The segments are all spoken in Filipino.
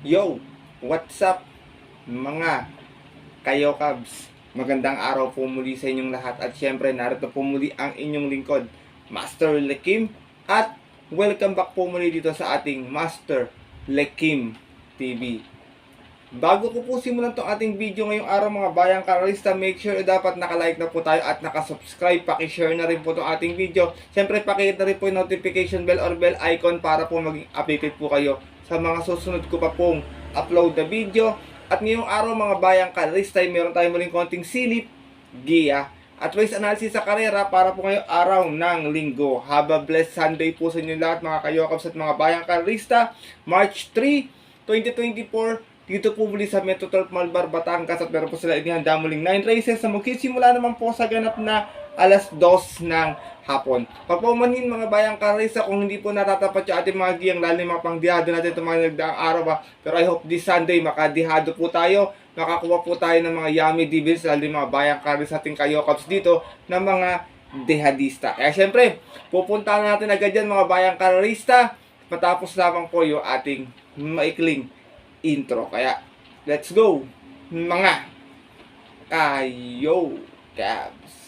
Yo! What's up mga kayo Cubs? Magandang araw po muli sa inyong lahat at syempre narito po muli ang inyong lingkod, Master Lekim, at welcome back po muli dito sa ating Master Lekim TV. Bago ko po simulan tong ating video ngayong araw mga bayang karista, make sure dapat nakalike na po tayo at nakasubscribe. Pakishare na rin po tong ating video. Siyempre pakihit na rin po yung notification bell or bell icon para po maging updated po kayo sa mga susunod ko pa pong upload na video. At ngayong araw mga bayang karista, meron tayong muling konting silip, giya, at race analysis sa karera para po ngayong araw ng linggo. Have a blessed Sunday po sa inyo lahat mga kayokabs at mga bayang karista. March 3, 2024, dito po muli sa Metro 12 Malbar, Batangas, at meron po sila inihanda muling 9 races na magsisimula naman po sa ganap na alas 2 ng hapon. Pagpaumanhin mga bayang karisa, kung hindi po natatapat yung ating mga giyang, lalo yung mga pangdihado natin itong mga nagdaang araw ba. Pero I hope this Sunday makadihado po tayo, makakuha po tayo ng mga yummy divins, lalo yung mga bayang karisa ating kayokabs dito ng mga dehadista. Kaya syempre, pupuntahan natin agad yan mga bayang karista, matapos lamang po yung ating maikling intro. Kaya, let's go mga kayo Cavs.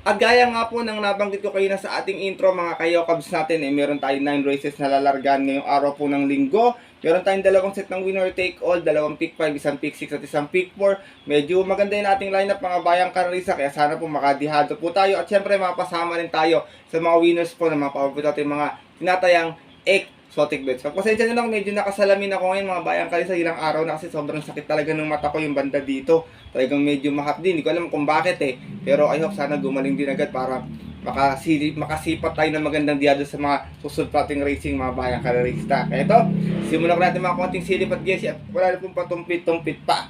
At gaya nga po ng nabanggit ko kayo na sa ating intro mga kayokabs natin, meron tayong 9 races na lalargan ngayong araw po ng linggo. Meron tayong dalawang set ng winner take all, dalawang pick 5, isang pick 6 at isang pick 4. Medyo maganda yung ating lineup mga bayang karisa, kaya sana po makadihado po tayo. At syempre mapasama rin tayo sa mga winners po na mapapapit natin mga tinatayang exotic bets. Pagpasensya nyo lang, medyo nakasalamin ako ngayon mga bayang karisa, ilang araw na kasi sobrang sakit talaga ng mata ko, yung banda dito. Talagang medyo mahap din, hindi ko alam kung bakit pero I hope sana gumaling din agad para makasipat tayo ng magandang diado sa mga susunod pating racing mga bayang karerista. Kaya ito, simulan ko natin mga konting silip at guess at wala na pong patumpit-tumpit pa.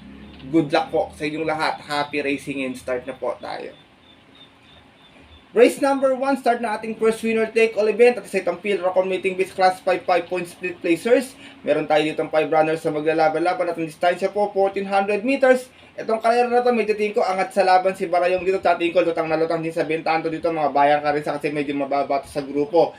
Good luck po sa inyong lahat. Happy racing and start na po tayo. Race number 1, start na ating first winner take all event at sa itong field record meeting based class 5-point split placers. Meron tayo ditong 5 runners na maglalaban-laban at ang distansya po 1400 meters. Itong karera na to, medyo tingin ko angat sa laban si Barayong dito. Tingin ko lutang na lutang din sa bentahan to dito mga bayang karisa kasi medyo mababa to sa grupo.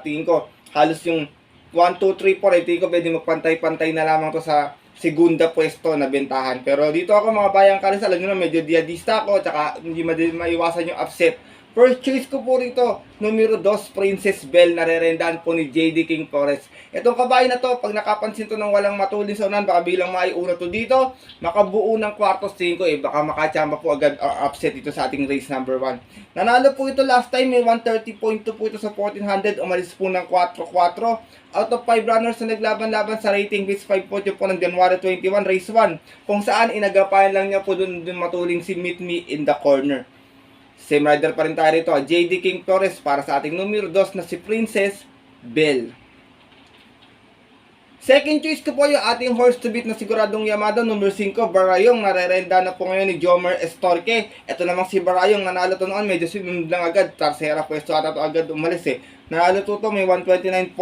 Tingin ko halos yung 1, 2, 3, 4 tingin ko pwede magpantay-pantay na lamang to sa segunda pwesto na bentahan. Pero dito ako mga bayang karisa, alam nyo na medyo diadista ako tsaka hindi maiwasan yung upset. First choice ko po rito, numero 2, Princess Belle, narerendahan po ni JD King Forest. Itong kabayo na to, pag nakapansin to ng walang matulin sa unan, baka bilang maiuna to dito, makabuo ng kwartos, tingin ko baka makachamba po agad or upset ito sa ating race number 1. Nanalo po ito last time, may 130.2 po ito sa 1400, umalis po ng 4-4. Out of 5 runners na naglaban-laban sa rating base 5 po po ng January 21, race 1, kung saan inagapayan lang niya po dun matuling si Meet Me in the Corner. Same rider pa rin tayo rito, JD King Torres para sa ating numero 2 na si Princess Belle. Second choice ko po yung ating horse to beat na siguradong Yamado, numero 5, Barayong, narerenda na po ngayon ni Jomer Estorque. Ito namang si Barayong, nanalo to noon, medyo sinunod lang agad, tarsera pwesto ata to agad umalis Nanalo to may 129.4,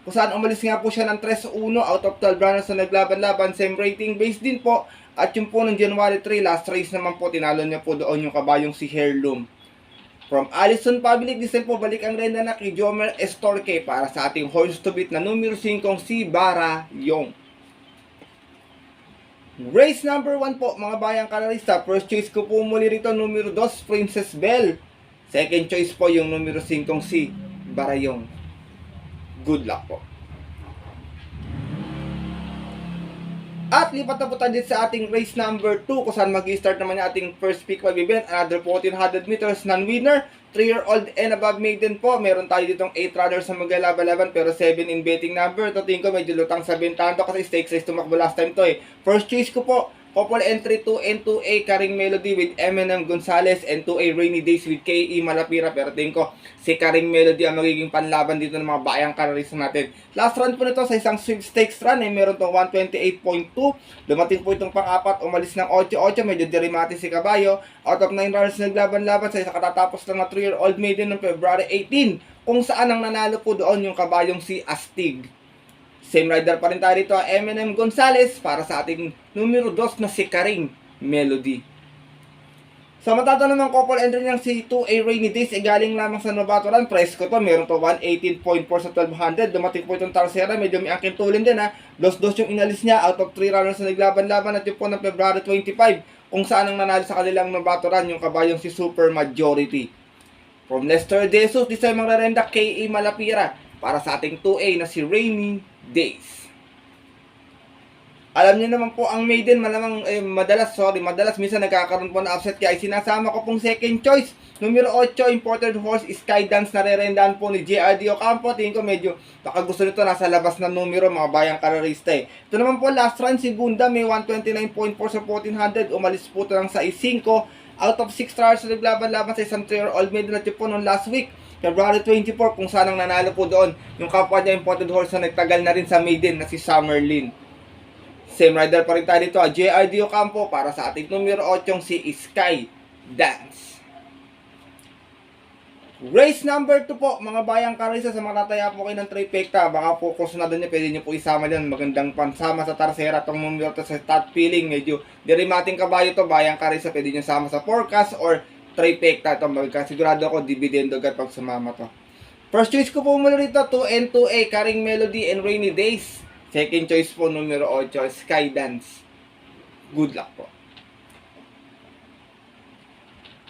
kung saan umalis nga po siya ng 3-1 out of 12 runners na naglaban-laban, same rating base din po. At yung po ng January 3, last race naman po, tinalo niya po doon yung kabayong si Heirloom. From Allison Public, this time po, balik ang renda na kay Jomer Estorque para sa ating horse to beat na numero 5, si Barayong. Race number 1 po, mga bayang karalista. First choice ko po muli rito, numero 2, Princess Belle. Second choice po, yung numero 5, si Barayong. Good luck po. At lipat na po tayo sa ating race number 2 kung saan mag-start naman yung ating first pick 5 event. Another 1400 meters non-winner. 3-year-old and above maiden po. Meron tayo ditong 8 runners na maglalaban-laban pero 7 in betting number. Ito tingin ko medyo lutang sa bentahan to kasi stake size tumakbo last time to First choice ko po, couple entry 2 and 2A Karing Melody with Eminem Gonzalez and 2A Rainy Days with K.E. Malapira. Pero tingin ko si Karing Melody ang magiging panlaban dito ng mga bayang kararista natin. Last run po nito sa isang sweepstakes run meron tong 128.2. Dumating po itong pang-apat, umalis ng 8-8. Medyo dirimati si Kabayo. Out of 9 runners naglaban-laban sa isang katatapos lang na 3-year-old maiden ng February 18. Kung saan ang nanalo po doon yung kabayong si Astig. Same rider pa rin tayo dito, Eminem Gonzalez para sa ating numero 2 na si Karing Melody. Sa matata naman couple entry niyang si 2A Rainy Days, galing lamang sa novato run. Price ko to, meron to 118.4 sa 1200. Dumating po itong Tarsera, medyo may angkin tulin din ha. Dos-dos yung inalis niya out of 3 runners na naglaban-laban at yung po ng February 25 kung saan ang nanalo sa kanilang novato run yung kabayong si Super Majority. From Lester De Jesus, di sa mga rerenda K.E. Malapira para sa ating 2A na si Rainy Days. Alam niyo naman po ang maiden malamang madalas minsan nagkakaroon po na upset kaya sinasama ko pong second choice. Numero 8, imported horse Skydance na re-rendahan po ni JRD Ocampo. Tingin ko medyo baka gusto nito nasa labas na numero mga bayang karerista eh. Ito naman po last run si Gunda may 129.4 sa 1400. Umalis po ito ng sa 5 out of 6 stars sa naglaban-laban sa isang 3-year-old maiden na tipo noong last week. February 24 kung saan ang nanalo po doon yung kapwa niya imported horse na nagtagal na rin sa maiden na si Summerlin. Same rider pa rin tayo dito, JRD Ocampo para sa ating numero 8 si Sky Dance. Race number 2 po, mga bayang karisa sa mga tataya po kayo ng trifecta. Baka po kusunado nyo, pwede nyo po isama dyan. Magandang pansama sa Tarsera itong numero to sa start feeling. Medyo dirimating kabayo to, bayang karisa. Pwede nyo sama sa forecast or trifecta. Ito magkasigurado ako, dividendo agad pag sumama to. First choice ko po muna rito, 2N2A, Karing Melody and Rainy Days. Second choice po, numero 8, Skydance. Good luck po.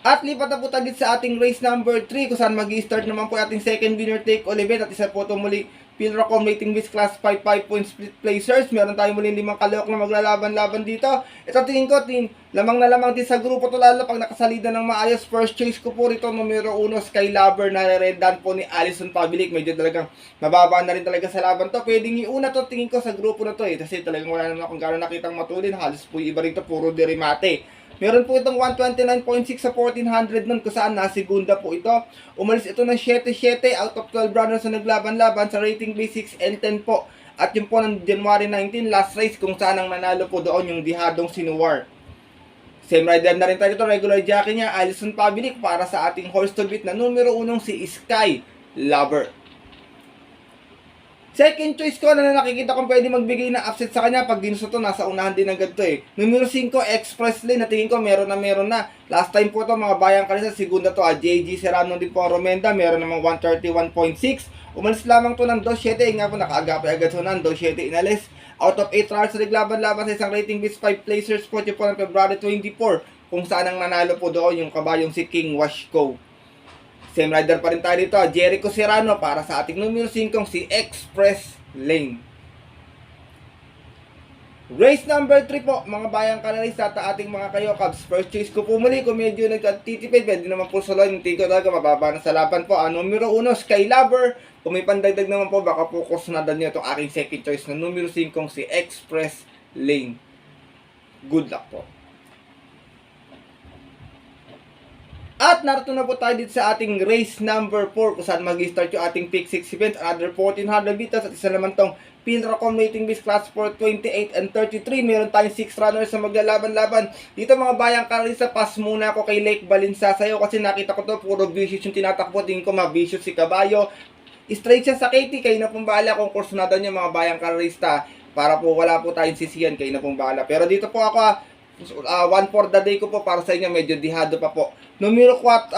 At lipat na po tayo sa ating race number 3 kung saan mag-i-start naman po ating second winner take all event. At isa po ito muli, Pilracom Rating Base Class 5 5-point split placers. Meron tayo muli 5 kalok na maglalaban-laban dito. Ito tingin ko, lamang na lamang din sa grupo to lalo pag nakasalida ng maayos. First choice ko po rito, numero 1, Skylover na re-rendan po ni Alison Pabilic. Medyo talagang mababa na rin talaga sa laban to. Pwedeng iuna to tingin ko sa grupo na to eh. Kasi talagang wala naman akong gano'n nakitang matulin. Halos po yung iba rito, puro derimate. Meron po itong 129.6 sa 1400 nun kung saan nasigunda po ito. Umalis ito ng 7-7 out of 12 runners na naglaban-laban sa rating base 6 and 10 po. At yun po ng January 19 last race kung saan ang nanalo po doon yung dihadong sinuwar. Same rider na rin tayo ito, regular jockey niya, Alison Pabilic para sa ating horse to beat na numero 1 si Sky Lover. Second choice ko na nakikita kong pwede magbigay ng upset sa kanya pag ginusto to, nasa unahan din agad to eh. Numero 5, Express Lane, na tingin ko meron na. Last time po to mga bayang kanisa, segunda to, JG Serrano din po ang Romenda, meron namang 131.6. Umalis lamang to ng 2.7, nga po nakaagapay agad so ng 2.7 inalis. Out of 8 rounds sa naglaban-laban sa isang rating base 5 placers po po ng February 24, kung saan ang nanalo po doon yung kabayong si King Washco. Same rider pa rin tayo dito, Jericho Serrano para sa ating numero 5 si Express Lane. Race number 3 po, mga bayang kanalista at ating mga kayo Cubs. First choice ko po muli, kung medyo nagtitipid, pwede naman po soloin, hindi ko talaga mababa na sa laban po. Numero 1, Sky Lover. Kung may pandagdag naman po, baka po kusunadan nyo itong aking second choice na numero 5 si Express Lane. Good luck po. At narito na po tayo dito sa ating race number 4 kung saan mag-start yung ating pick 6 event, another 1400 meters at isa naman tong Pilracom Rating Base Class for 28 and 33. Meron tayong 6 runners na maglalaban-laban. Dito mga bayang karalisa, pass muna ako kay Lake Balinsasayaw kasi nakita ko to puro vicious yung tinatakbo. Tingin ko ma-vicious si Caballo. Straight siya sa Katie, kayo na pong bahala kung kursunado niyo mga bayang karalista para po wala po tayong sisiyan, kayo na pong bahala. Pero dito po ako one for the day ko po para sa inyo, medyo dihado pa po. Numero 3,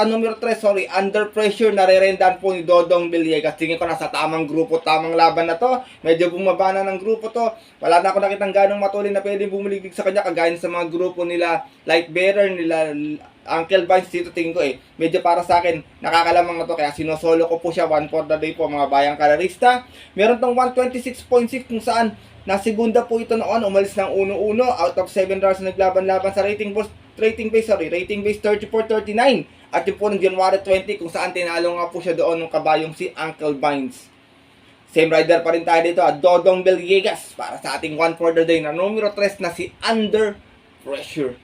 Under Pressure, nare-rendan po ni Dodong Villegas. Tingin ko nasa tamang grupo, tamang laban na to. Medyo bumaba na ng grupo to. Wala na ako nakitang ganong matulin na pwede bumuligig sa kanya, kagaya sa mga grupo nila Lightbearer, nila Uncle Vines. Dito tingin ko medyo para sa akin nakakalamang na to, kaya sinosolo ko po siya, one for the day po mga bayang karerista. Meron tong 126.6 kung saan nasigunda po ito noon, umalis ng 1-1 out of 7 rounds na naglaban-laban sa rating base 34-39 at yun po ng January 20 kung saan tinalo nga po siya doon ng kabayong si Uncle Vines. Same rider pa rin tayo dito, Dodong Villegas para sa ating one for the day na numero 3 na si Under Pressure.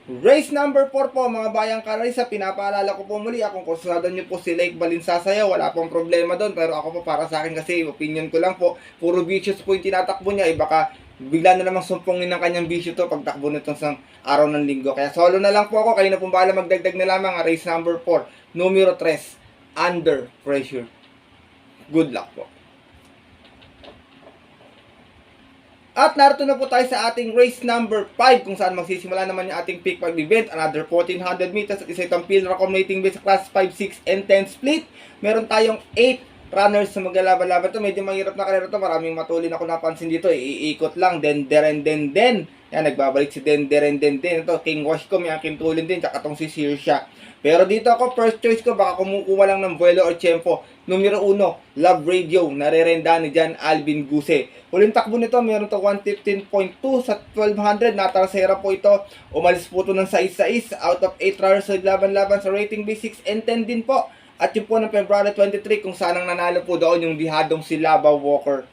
Race number 4 po mga bayang karalisa, pinapaalala ko po muli, akong kursunado nyo po si Lake Balinsasayaw, wala pong problema doon, pero ako po para sa akin kasi opinion ko lang po, puro vicious po yung tinatakbo niya, baka bigla na namang sumpongin ng kanyang bisyo to pagtakbo nitong sang araw ng linggo. Kaya solo na lang po ako, kayo na pong bahala magdagdag na lamang. Race number 4, numero 3, Under Pressure. Good luck po. At narito na po tayo sa ating race number 5 kung saan magsisimula naman yung ating pick 5 event. Another 1400 meters at isa itong field recom rating based sa class 5, 6, and 10 split. Meron tayong 8 runners sa maglalaban-laban to. Medyo mahirap na kalero to. Maraming matulin ako napansin dito. Iikot lang. Den. Yan, nagbabalik si Den. Ito, King Wash ko. May aking tulin din. Tsaka itong si Sirsha. Pero dito ako, first choice ko, baka kumukuha lang ng Vuelo or Tiempo. Numero 1, Love Radio, narerenda ni Jan Alvin Guse. Huling takbo nito, meron to 115.2 sa 1200. Natarasera po ito. Umalis po ito ng 6-6 out of 8 runners sa laban-laban sa rating B6 and 10 din po. At yun po ng February 23 kung saan ang nanalo po doon yung dihadong si Lava Walker.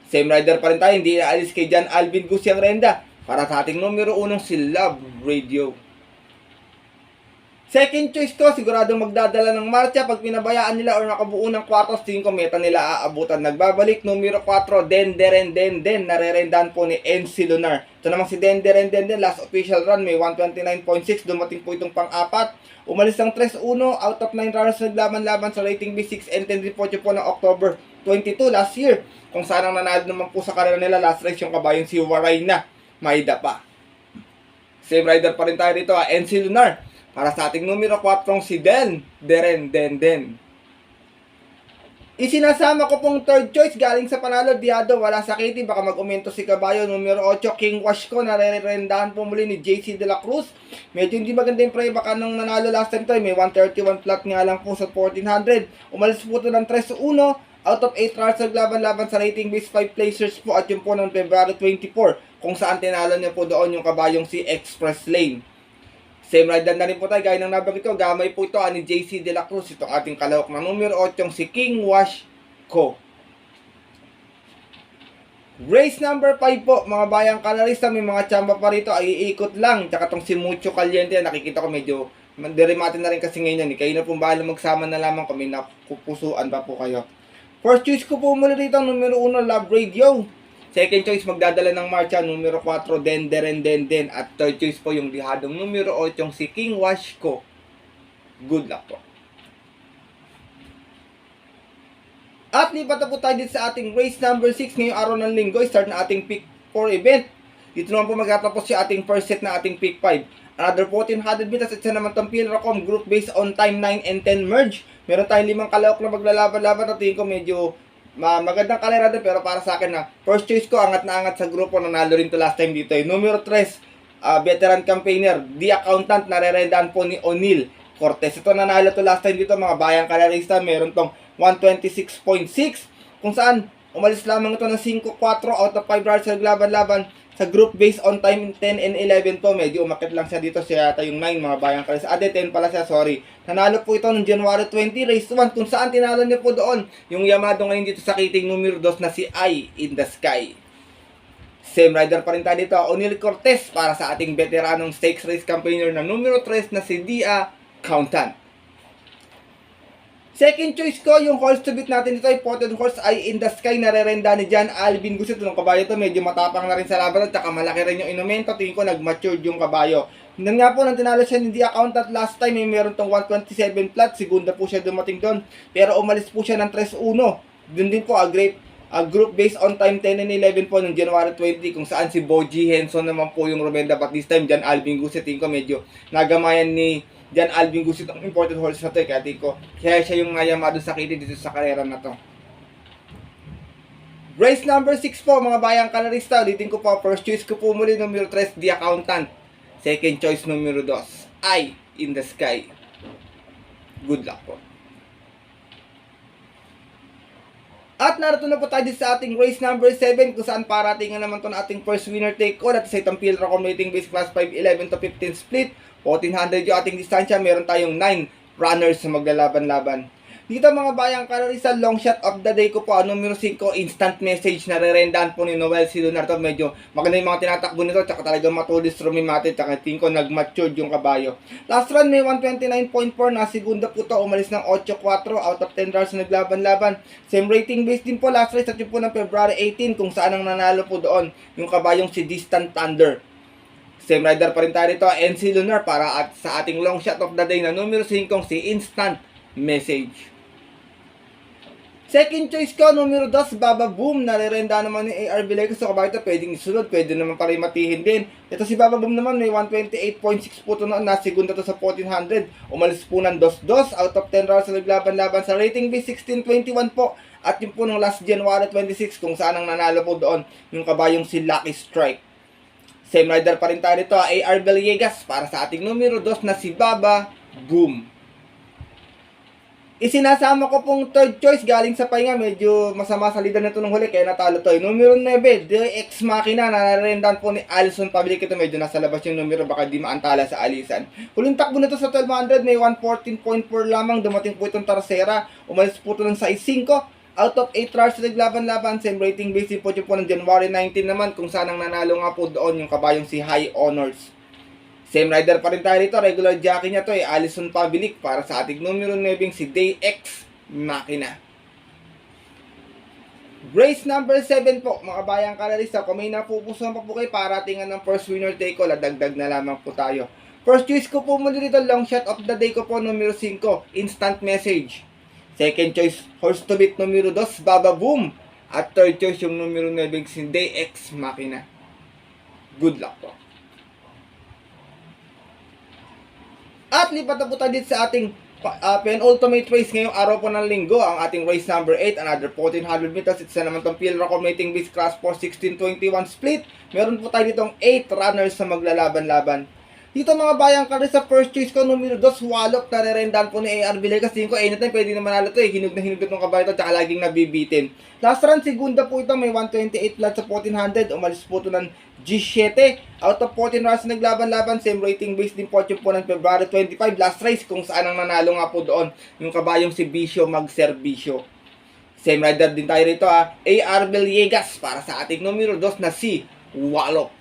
Same rider pa rin tayo, hindi aalis kay Jan Alvin Guse ang renda. Para sa ating numero 1 si Love Radio. Second choice ko, siguradong magdadala ng marcha pag pinabayaan nila or nakabuo ng 4-5 meta nila aabutan. Nagbabalik, numero 4, Den, narerendahan po ni NC Lunar. Ito naman si Den, last official run, may 129.6, dumating po itong pang-apat. Umalis ng 3-1, out of 9 runners naglaban-laban sa rating B6 and 10 report po ng October 22 last year. Kung saan ang nanalo naman po sa karera nila last race yung kabayong si Waray na Maida pa. Same rider pa rin tayo dito, NC Lunar. Para sa ating numero 4 si Den. Isinasama ko pong third choice galing sa panalo Diado, wala sakiti, baka mag-umento si Caballo. Numero 8 King Wash ko, narerendahan po muli ni JC De La Cruz. Medyo hindi maganda yung pre, baka nung nanalo last time tayo, may 131 flat nga lang po sa 1400. Umalis po ito ng 3-1 out of 8 runs naglaban-laban sa rating base 5 placers po at yun po ng February 24 kung saan tinalo niya po doon yung kabayong si Express Lane. Same rider na rin po tayo, gaya ng nabanggit ko, gamay po ito ni JC De La Cruz, itong ating kalawak na numero 8, si King Wash ko. Race number 5 po, mga bayang kalarista, may mga tsamba pa rito, ay iikot lang, tsaka itong si Mucho Caliente, nakikita ko medyo, derimatin na rin kasi ngayon yan, kayo na po bahala magsama na lamang kung may napupusuan pa po kayo. First choice ko po muli rito, numero 1, Love Radio. Second choice, magdadala ng marcha, numero 4, Den. At third choice po, yung dihadong numero 8, yung si King Wash ko. Good luck po. At lipat na po tayo dito sa ating race number 6 ngayong araw ng linggo. Start na ating pick 4 event. Dito naman po magtatapos si ating first set na ating pick 5. Another 1400 meters at isa naman itong Pilracom group based on time 9 and 10 merge. Meron tayong 5 kalawak na maglalaban-laban at tingin ko medyo magandang kalera din, pero para sa akin na first choice ko, angat na angat sa grupo, nanalo rin to last time dito. Numero 3, veteran campaigner, The Accountant, narerendahan po ni O'Neal Cortez. Ito nanalo to last time dito, mga bayang kalerista, meron tong 126.6, kung saan umalis lamang ito ng 5-4 out of 5 runs sa laban-laban sa group based on time 10 and 11 po. Medyo umakit lang siya dito, siya yata yung 9, mga bayang kalerista. 10 pala siya, sorry. Nanalo po ito noong January 20, race 1, kung saan tinalo niya po doon yung Yamado ngayon dito sa kiting numero 2 na si Eye in the Sky. Same rider pa rin tayo dito, O'Neal Cortez, para sa ating veteranong stakes race campaigner na numero 3 na si The Accountant. Second choice ko, yung horse to beat natin dito, Important Horse, Eye in the Sky, narerenda ni Jan Alvin Guse. Itong kabayo to, medyo matapang na rin sa laban at saka malaki rin yung inumento. Tingin ko nag-matured yung kabayo. Nang nga po, nang tinalo siya ni The Accountant last time, may meron tong 127 flat, segunda po siya dumating doon. Pero umalis po siya ng 3-1. Doon din po, group based on time 10 and 11 po ng January 20, kung saan si Boji Henson naman po yung rumenda. But this time, Jan Alvin Guse, tingin ko medyo nagamayan ni Jan Alvin Guse itong Important Horse na to, kaya tingin ko, kaya siya yung Yamado sakiti dito sa karera na to. Race number 6 po, mga bayang kalarista, ulitin ko po, first choice ko po muli, numero 3, The Accountant. Second choice, numero 2, Eye in the Sky. Good luck po. At narito na po tayo sa ating race number 7, kung saan paratingan naman to na ating first winner take all at sa itong Pilracom rating base class 5, 11 to 15 split. 1400 yung ating distansya, meron tayong 9 runners na maglalaban-laban. Dito mga bayang kalarista, long shot of the day ko po, numero 5, instant message, narerendahan po ni Noel si Lunar. To medyo maganda yung mga tinatakbo nito, tsaka talagang matulis rumimatin, tsaka tingin ko nag-matured yung kabayo. Last run may 129.4, na segunda po to, umalis ng 8-4 out of 10 runs na naglaban-laban. Same rating base din po last race at yun po ng February 18, kung saan ang nanalo po doon yung kabayong si Distant Thunder. Same rider pa rin tayo dito, NC Lunar, para at sa ating long shot of the day na numero 5, si Instant Message. Second choice ko, numero 2, Baba Boom. Narerenda naman ni AR Villegas. So, kabagay ito, pwedeng isunod. Pwede naman pa rin matihin din. Ito si Baba Boom naman, may 128.6 po ito noon. Nasigunda to sa 1400. Umalis po ng 2-2. Out of 10 rounds na naglaban-laban sa rating base, 1621 po. At yung po nung last January 26, kung saan ang nanalo po doon, yung kabayong si Lucky Strike. Same rider pa rin tayo dito, AR Villegas. Para sa ating numero 2 na si Baba Boom. Isinasama ko pong third choice galing sa pahinga. Medyo masama sa leader nito nung huli kaya natalo to. Numero 9, The Ex Machina. Nanarendan po ni Alison Pabilik. Ito medyo nasa labas yung numero. Baka di maantala sa alisan. Huling takbo nito sa 1200. May 114.4 lamang. Dumating po itong Tercera. Umalis po ito ng size 5. Out of 8 runs na naglaban-laban. Same rating base po yung po ng January 19 naman. Kung saan ang nanalo nga po doon yung kabayong si High Honors. Same rider pa rin tayo rito. Regular jockey niya to Alison Pabilik. Para sa ating numero 9 si Day X Machina. Race number 7 po, mga bayang kalarista. Kung may napupusuan pa po kayo para tingnan ng first winner take all, dagdag na lamang po tayo. First choice ko po muli dito, long shot of the day ko po, numero 5, instant message. Second choice, horse to beat, numero 2, Baba Boom. At third choice, yung numero 9 si Day X Machina. Good luck po. At lipat na po tayo dito sa ating penultimate race ngayong araw po ng linggo. Ang ating race number 8, another 1400 meters. It's na naman itong field record mating base class 4, 1621 split. Meron po tayo ditong 8 runners na maglalaban-laban. Dito mga bayang kari sa first choice ko, numero 2, Wallop. Narerendan po ni AR Villegas. Tingin ko, anytime pwede naman nalo ito Hinug na hinug itong kabayo ito, tsaka laging nabibitin. Last run, segunda po ito, may 128 flat sa 1400. Umalis po ito ng G7. Out of 14 runs na naglaban-laban, same rating base din po ng February 25. Last race, kung saan ang nanalo nga po doon, yung kabayong si Bisyo Magserbisyo. Same rider din tayo rito AR Villegas. Para sa ating numero 2 na si Wallop.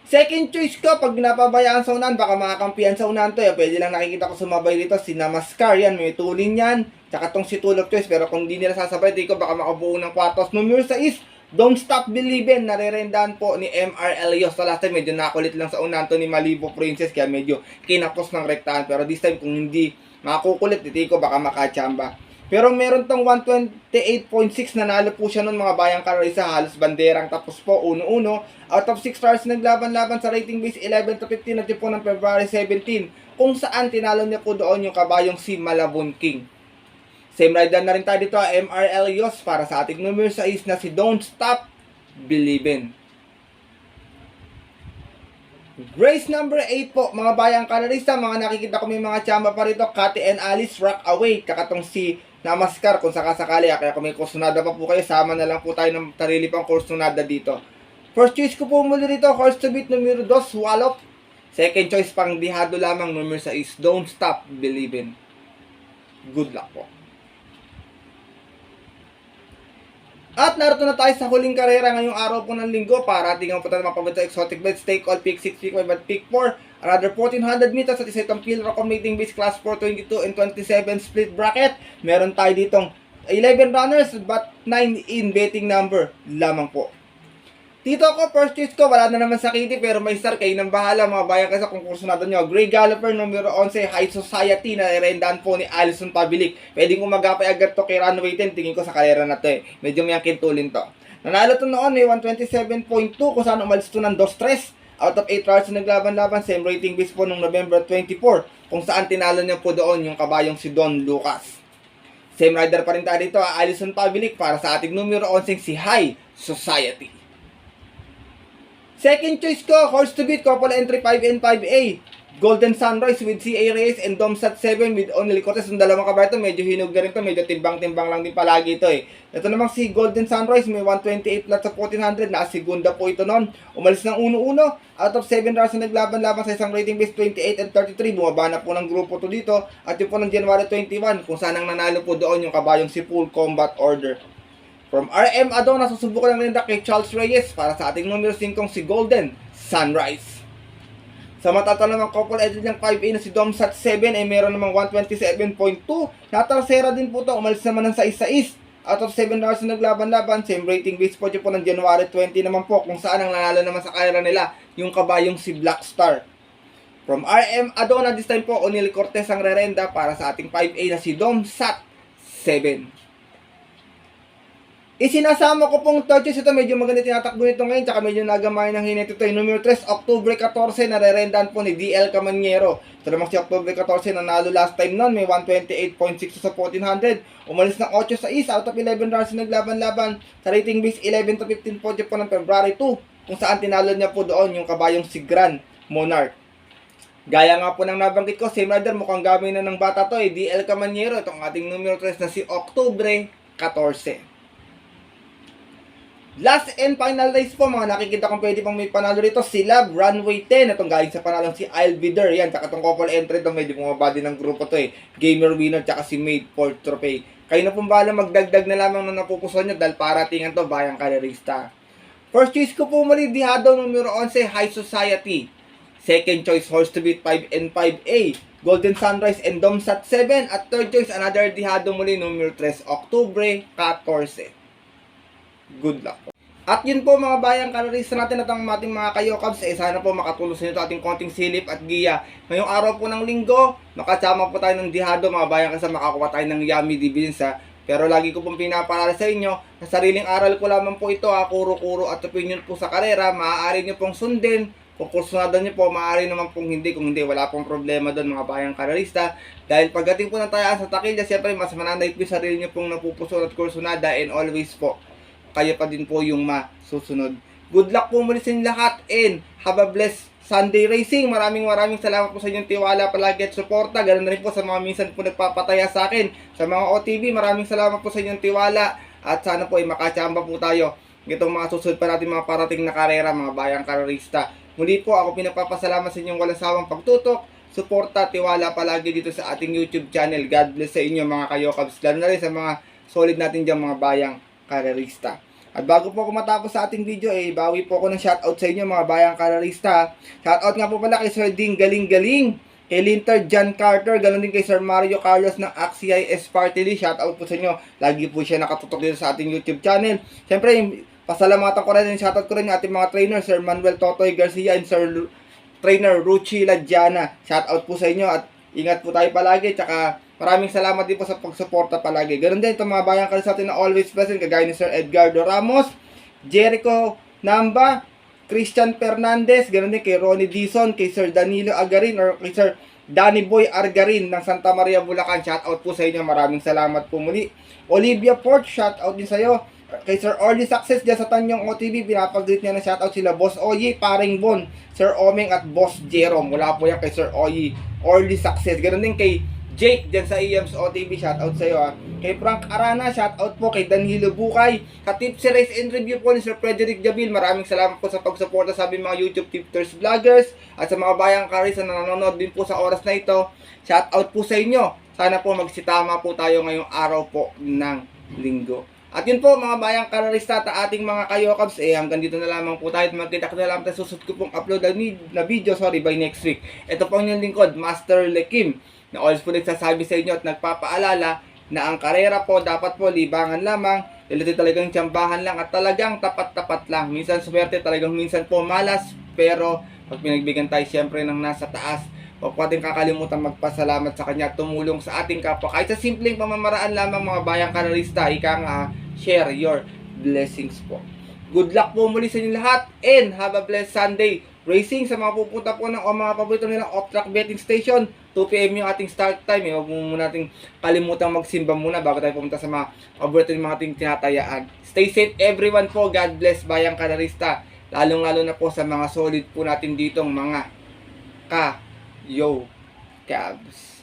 Second choice ko, pag napabayaan sa unahan, baka makakampihan sa unahan to. Pwede lang nakikita ko sumabay dito, si Namaskar, yan, may tulin yan. Tsaka tong si Tool of Choice, pero kung di nila sasabay, di ko baka makabuo ng kwartos. Numero 6, Don't Stop Believin', narerendahan po ni MR Elios. Sa last time, medyo nakulit lang sa unahan to ni Malibu Princess, kaya medyo kinapos ng rektahan. Pero this time, kung hindi makakukulit, di ko baka makachamba. Pero meron tong 128.6 nanalo po siya nun mga bayang karisa, halos banderang tapos po 1-1. Out of 6 stars naglaban-laban sa rating base 11 to 15 natin po ng February 17, kung saan tinalo niya po doon yung kabayong si Malabon King. Same rider na rin tayo dito, MR Elios. Para sa ating numero 6 na si Don't Stop Believin'. Race number 8 po, mga bayang kanarista, mga nakikita ko may mga tsamba pa rito, Kati and Alice, Rock Away, kakatong si Namaskar, kung sakasakali, kaya kung may kursunada pa po kayo, sama na lang po tayo ng tarili pang kursunada dito. First choice ko po muli rito, horse to beat, numero 2, Wallop. Second choice, pang dihado lamang, numero 6, Don't Stop Believin'. Good luck po. At narito na tayo sa huling karera ngayong araw po ng linggo para tingnan po tayo mapabot sa exotic bets, take all, pick 6, pick 5, at pick 4. Another 1400 meters at isa itong field record mating base class 4, 22 and 27 split bracket. Meron tayo ditong 11 runners but 9 in betting number lamang po. Dito ako, first choice ko, wala na naman sa kitty pero may star, kayo nang bahala mga bayan kasi kung kurso natin nyo. Grey Galloper, numero 11, High Society, na rendahan po ni Alison Pabilik. Pwedeng umagapay agad to kay Runway 10, tingin ko sa kalera na to medyo may tulin to. Nanalo to noon, may 127.2, kung saan umalis to ng 2-3. Out of 8 rounds na naglaban-laban, same rating base po nung November 24, kung saan tinalo niya po doon yung kabayong si Don Lucas. Same rider pa rin tayo dito, Alison Pabilik. Para sa ating numero 11, si High Society. Second choice ko, horse to beat, couple entry 5 and 5A. Golden Sunrise with CA Reyes and Domsat 7 with Only Cortez. Yung dalawang kabayo ito, medyo hinog na rin ito. Medyo timbang-timbang lang din palagi ito Ito namang si Golden Sunrise, may 128 flat sa 1400. Nakasegunda po ito noon. Umalis ng 1-1. Out of 7 rounds na naglaban-laban sa isang rating base 28 and 33. Bumaba na po ng grupo to dito. At yung po ng January 21, kung saan ang nanalo po doon yung kabayong si Full Combat Order. From RM Adona, susubukan lang rin kay Charles Reyes. Para sa ating numero 5 si Golden Sunrise. Sa matatalo ng couple edit ng 5A na si Domsat 7 ay meron namang 127.2. Natalsera din po ito. Umalis naman ng 6-6. Out of 7 rounds na naglaban-laban. Same rating base po ng January 20 naman po. Kung saan ang nanalo naman sa karera nila yung kabayong si Black Star. From RM Adona, this time po O'Neal Cortez ang rerenda para sa ating 5A na si Domsat 7. Isinasama ko pong third choice. Ito medyo maganda tinatakbo nito ngayon, tsaka medyo nagamay ng hinit ito. Yung numero 3, October 14, nare-rendan po ni DL Camaniero. Ito naman si October 14, nanalo last time nun, may 128.6 sa 1400. Umalis ng 8 sa out of 11 rounds naglaban-laban. Sa rating base, 11 to 15 po po ng February 2, kung saan tinalo niya po doon yung kabayong si Grand Monarch. Gaya nga po ng nabanggit ko, same rider, mukhang gamay na ng bata to DL Camaniero. Itong ating numero 3 na si October 14. Last and final race po, mga nakikita kong pwede pang may panalo rito, si Love Runway 10. Itong galing sa panalong si Alvider. Yan, tsaka itong couple entry ito, medyo bumaba din ng grupo to Gamer Winner, tsaka si Made for Trophy. Kayo na pong bahala, magdagdag na lamang na napupuso nyo dahil paratingan to, bayang karerista. First choice ko po muli, Dihado numero 11, High Society. Second choice, Horse to Beat 5 and 5A, Golden Sunrise and Domsat 7. At third choice, another Dihado muli, numero 3, October 14. Good luck po. At yun po mga bayang karerista natin at ang ating mga kayokabs, sana po makatulong sa inyo ating konting silip at giya. Ngayong araw po ng linggo, makasama po tayo ng Dihado mga bayang kasi makakuha tayo ng yummy dividends Pero lagi ko pong pinapaalala sa inyo, sa sariling aral ko lamang po ito kuro-kuro at opinion po sa karera, maaari nyo pong sundin. Kung kursunado nyo po, maaari naman pong hindi. Kung hindi, wala pong problema doon mga bayang karerista. Dahil pagdating po ng tayaan sa takilya, siyempre mas mananay po yung sarili nyo pong napupuso at kursunada and always po kayo pa din po yung masusunod. Good luck po muli sa inyo lahat and have a blessed Sunday racing. Maraming salamat po sa inyong tiwala palagi at suporta. Ganun na rin po sa mga minsan po nagpapataya sa akin. Sa mga OTV, maraming salamat po sa inyong tiwala at sana po ay makachamba po tayo itong mga susunod pa natin mga parating na karera, mga bayang karerista. Muli po ako pinapapasalamat sa inyong walang sawang pagtutok, suporta, tiwala palagi dito sa ating YouTube channel. God bless sa inyo mga kayokabs. Lalo na rin sa mga solid natin dyan mga bayang karerista. At bago po ako matapos sa ating video, bawi po ako ng shoutout sa inyo mga bayang karerista. Shoutout nga po pala kay Sir Ding Galing-Galing, kay Linter John Carter, ganoon din kay Sir Mario Carlos ng AXIS Party List. Shoutout po sa inyo. Lagi po siya nakatutok dito sa ating YouTube channel. Siyempre, pasalamatan ko rin, shoutout ko rin yung ating mga trainer, Sir Manuel Totoy Garcia and Sir Trainer Ruchi Ladjana. Shoutout po sa inyo at ingat po tayo palagi. Tsaka maraming salamat din po sa pagsuporta palagi. Ganoon din itong mga bayang karerista na always present, kagaya ni Sir Edgardo Ramos, Jericho Namba, Christian Fernandez, ganoon din kay Ronnie Dizon, kay Sir Danilo Agarin or kay Sir Danny Boy Argarin ng Santa Maria, Bulacan. Shoutout po sa inyo. Maraming salamat po muli. Olivia Port, shoutout din sa iyo. Kay Sir Orly Success dyan sa Tanyong OTV, pinapag-greet niya na shoutout sila Boss Oyi, Paring Bon, Sir Omeng at Boss Jerome. Mula po yan kay Sir Oyi, Orly Success. Ganoon din kay Jake dyan sa EMS OTV, shoutout sa iyo Kay Frank Arana, shoutout po kay Danilo Bukay. Ka-Tipsy Race and Review po ni Sir Frederick Jabil. Maraming salamat po sa pagsuporta sa aming mga YouTube tipsters vloggers at sa mga bayang karerista na nanonood din po sa oras na ito. Shoutout po sa inyo. Sana po magsitama po tayo ngayong araw po ng linggo. At yun po mga bayang karerista at ating mga kayokabs, hanggang dito na lamang po tayo. Magkita ko na lamang tayo susunod ko pong upload na video, by next week. Ito po ang inyong lingkod, Master Lekim, na always po nagsasabi sa inyo at nagpapaalala na ang karera po dapat po libangan lamang, ilito talagang tiyambahan lang at talagang tapat-tapat lang. Minsan swerte, talagang minsan po malas, pero pag pinagbigyan tayo siyempre ng nasa taas, huwag po ating kakalimutan magpasalamat sa kanya at tumulong sa ating kapwa. Kahit sa simpleng pamamaraan lamang mga bayang karerista, ika nga, share your blessings po. Good luck po muli sa inyo lahat and have a blessed Sunday racing. Sa mga pupunta po ng mga paborito nilang off-track betting station, 2 PM yung ating start time. Huwag muna nating kalimutan magsimba muna bago tayo pumunta sa mga paborito ng mga ating tinatayaan. Stay safe everyone po. God bless bayang karerista. Lalong-lalo na po sa mga solid po natin ditong mga Yo, Cabs.